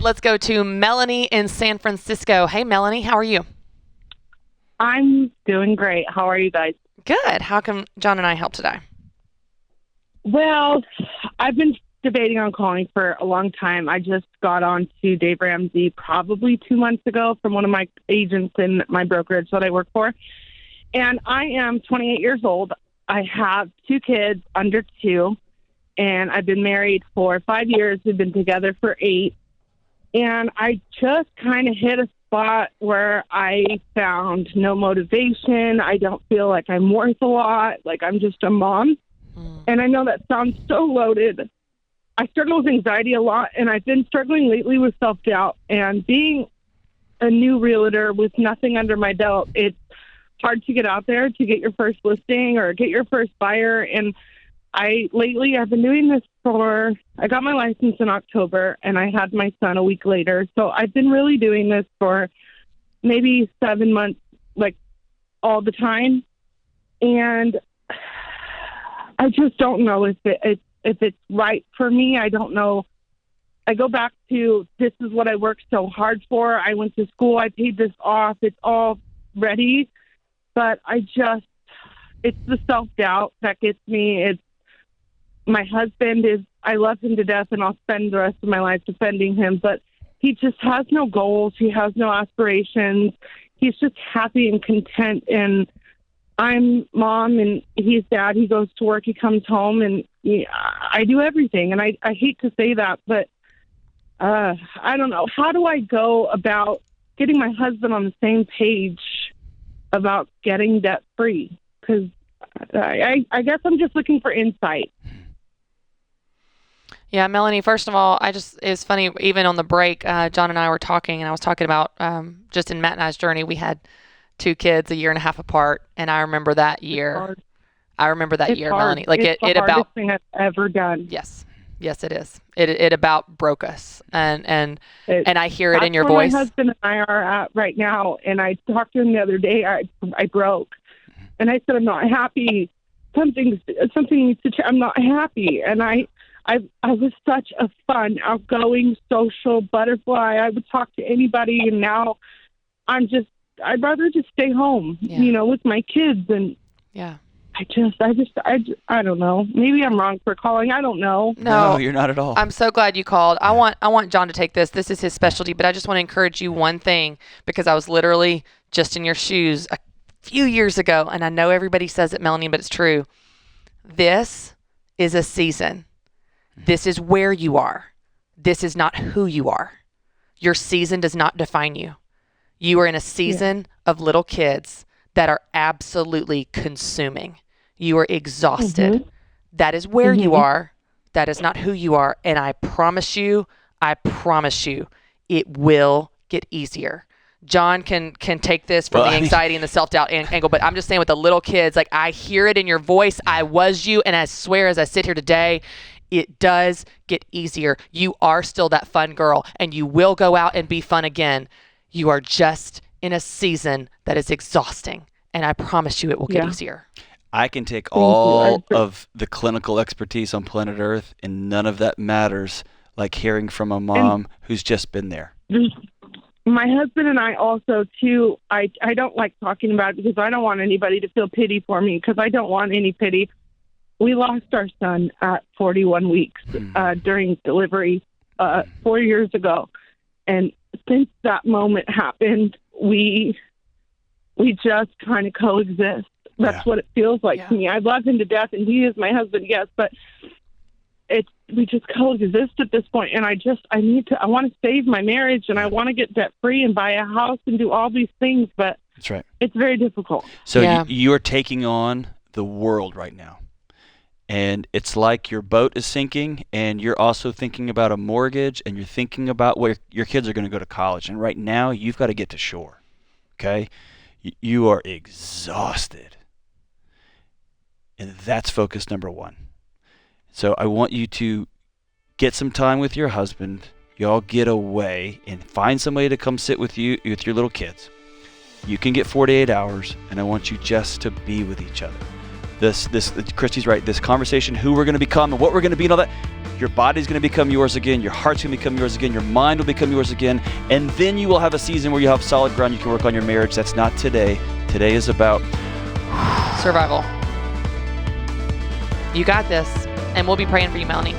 Let's go to Melanie in San Francisco. Hey, Melanie, how are you? I'm doing great. How are you guys? Good. How can John and I help today? Well, I've been debating on calling for a long time. I just got on to Dave Ramsey probably 2 months ago from one of my agents in my brokerage that I work for. And I am 28 years old. I have 2 kids under 2, and I've been married for 5 years. We've been together for 8. And I just kind of hit a spot where I found no motivation. I don't feel like I'm worth a lot, like I'm just a mom. And I know that sounds so loaded. I struggle with anxiety a lot, and I've been struggling lately with self-doubt. And being a new realtor with nothing under my belt, it's hard to get out there to get your first listing or get your first buyer. And I've been doing this I got my license in October, and I had my son a week later. So I've been really doing this for maybe 7 months, like all the time. And I just don't know if it's right for me. I don't know. I go back to, this is what I worked so hard for. I went to school. I paid this off. It's all ready. But it's the self-doubt that gets me. My husband I love him to death, and I'll spend the rest of my life defending him. But he just has no goals. He has no aspirations. He's just happy and content. And I'm mom, and he's dad. He goes to work. He comes home, and I do everything. And I hate to say that, but I don't know. How do I go about getting my husband on the same page about getting debt-free? Because I guess I'm just looking for insight. Yeah, Melanie, first of all, it's funny, even on the break, John and I were talking, and I was talking about just in Matt and I's journey, we had 2 kids a year and a half apart, and I remember that year. Melanie. Like it's the hardest thing I've ever done. Yes, it is. It about broke us, and I hear it in your voice. My husband and I are at right now, and I talked to him the other day. I broke, and I said I'm not happy. Something needs to change. I'm not happy, and I was such a fun, outgoing, social butterfly. I would talk to anybody, and now I'd rather just stay home, with my kids. And yeah, I don't know. Maybe I'm wrong for calling. I don't know. No, you're not at all. I'm so glad you called. I want John to take this. This is his specialty, but I just want to encourage you one thing, because I was literally just in your shoes a few years ago, and I know everybody says it, Melanie, but it's true. This is a season. This is where you are. This is not who you are. Your season does not define you. You are in a season of little kids that are absolutely consuming. You are exhausted. Mm-hmm. That is where you are. That is not who you are. And I promise you, it will get easier. John can take this from the anxiety and the self-doubt angle, but I'm just saying with the little kids, like I hear it in your voice. I was you, and I swear as I sit here today, it does get easier. You are still that fun girl, and you will go out and be fun again. You are just in a season that is exhausting, and I promise you it will get easier. I can take all of the clinical expertise on planet Earth, and none of that matters like hearing from a mom who's just been there. My husband and I also, too, I don't like talking about it because I don't want anybody to feel pity for me, because I don't want any pity. We lost our son at 41 weeks during delivery 4 years ago. And since that moment happened, we just kind of coexist. That's what it feels like to me. I love him to death, and he is my husband, yes, but we just coexist at this point. And I want to save my marriage, and I want to get debt free and buy a house and do all these things, but that's right. It's very difficult. So you're taking on the world right now. And it's like your boat is sinking, and you're also thinking about a mortgage, and you're thinking about where your kids are going to go to college. And right now, you've got to get to shore, okay? You are exhausted. And that's focus number 1. So I want you to get some time with your husband. Y'all get away and find somebody to come sit with you, with your little kids. You can get 48 hours, and I want you just to be with each other. This Christy's right, this conversation, who we're going to become and what we're going to be and all that, Your body's going to become yours again. Your heart's going to become yours again. Your mind will become yours again. And then you will have a season where you have solid ground. You can work on your marriage. That's not today. Today is about survival. You got this. And we'll be praying for you, Melanie.